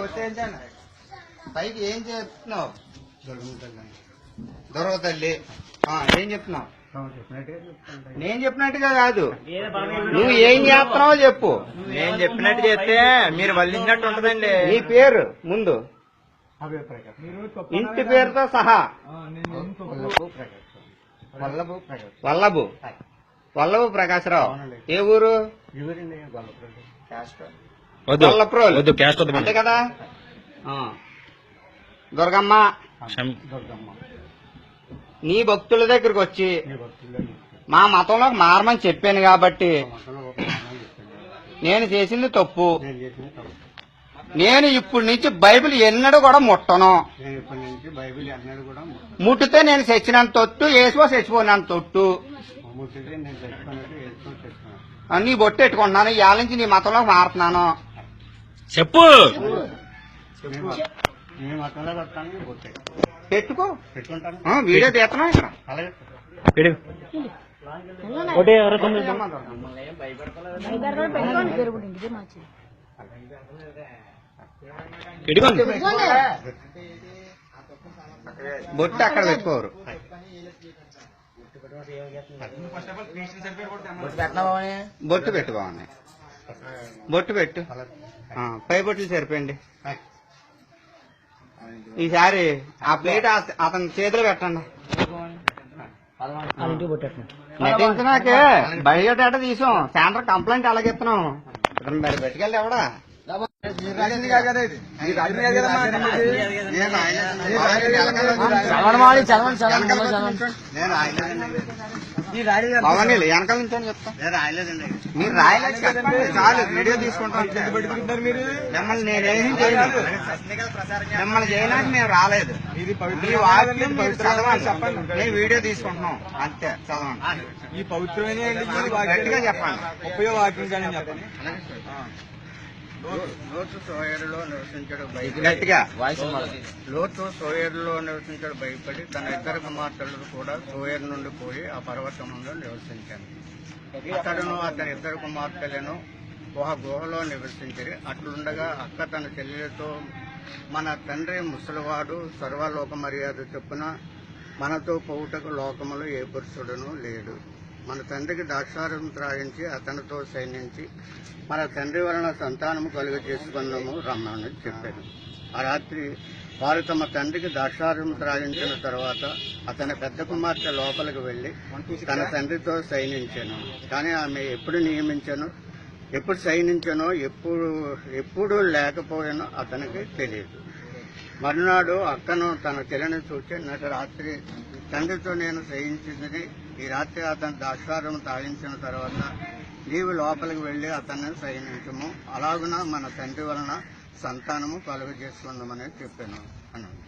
వచ్చేయించండి. పైకి ఏం చెప్తున్నావు? దొరవ తల్లి ఏం చెప్తున్నావు? నేను చెప్పినట్టుగా కాదు, నువ్వు ఏం చేస్తున్నావో చెప్పు. నేను చెప్పినట్టు చేస్తే మీరు వల్లించినట్టు ఉంటదండి. నీ పేరు ముందు, ఇంటి పేరుతో సహా. వల్లభు ప్రకాశరావు. ఏ ఊరు? వల్లప్రోలు. అంతే కదా. దుర్గమ్మ నీ భక్తుల దగ్గరకు వచ్చి మా మతంలోకి మారమని చెప్పాను కాబట్టి నేను చేసింది తప్పు. నేను ఇప్పటి నుంచి బైబిల్ ఎన్నడూ కూడా ముట్టను. ముట్టితే నేను చచ్చినంత తొట్టు, ఏసుకో చచ్చిపోయినంత తొట్టు. నీ బొట్టు పెట్టుకుంటున్నాను. ఇవాళ నుంచి నీ మతంలోకి మారుతున్నాను. చెప్పు. పెట్టుకో. వీడియో తీస్తున్నాం ఇక్కడ. బొట్టు అక్కడ పెట్టుకోరు. బొట్టు పెట్టు బాగున్నాయి. బొట్టు పెట్టు. పై బొట్లు సరిపోయింది. ఈసారి ఆ ప్లేట్ అతని చేతిలో పెట్టండి. నటించినాకే బయోడేటా తీసాం. సెంటర్ కంప్లైంట్ అలాగెత్తున్నాం. ఇతను మరి పెట్టుకెళ్ళి ఎవడా అవన్నీ వెనకాల నుంచి అని చెప్తాను. మీరు రాయలేదు చాలు. వీడియో తీసుకుంటాం. మిమ్మల్ని నేనేం చేయను. మిమ్మల్ని చేయడానికి మేము రాలేదు. ఈ వాక్యం మీరు చదవాలి. నేను వీడియో తీసుకుంటున్నాం అంతే. చదవండి. ఈ పవిత్రమైన గట్టిగా చెప్పండి. ఉపయోగ వాక్యం కానీ చెప్పండి. లోతు సోయరులో నివసించడు భయపడి తన ఇద్దరు కుమార్తెలు కూడా సోయరు నుండి పోయి ఆ పర్వతములో నివసించాను. అతడును అతని ఇద్దరు కుమార్తెలను ఒక గుహలో నివసించారు. అట్లుండగా అక్క తన చెల్లెలతో, మన తండ్రి ముసలివాడు, సర్వలోక మర్యాద చొప్పున మనతో పోవుటకు లోకములో ఏ పురుషుడును లేడు. మన తండ్రికి ద్రాక్షారసం త్రాగించి అతనితో సైనించి మన తండ్రి వలన సంతానము కలుగ చేసుకున్నాము రమ్మని చెప్పాను. ఆ రాత్రి వారు తమ తండ్రికి ద్రాక్షారసం త్రాగించిన తర్వాత అతని పెద్ద కుమార్తె లోపలికి వెళ్లి తన తండ్రితో సైనించాను. కానీ ఆమె ఎప్పుడు సైనించానో ఎప్పుడు లేకపోయానో అతనికి తెలియదు. మరునాడు అక్కను తన చెల్లిని చూచి, నేటి రాత్రి తండ్రితో నేను సహించింది. ఈ రాత్రి అతను ద్రాక్షారసం తాగించిన తర్వాత నీవు లోపలికి వెళ్లి అతన్ని సహించము. అలాగున మన తండ్రి వలన సంతానము కలుగజేసుకుందామని చెప్పాను అన్నాడు.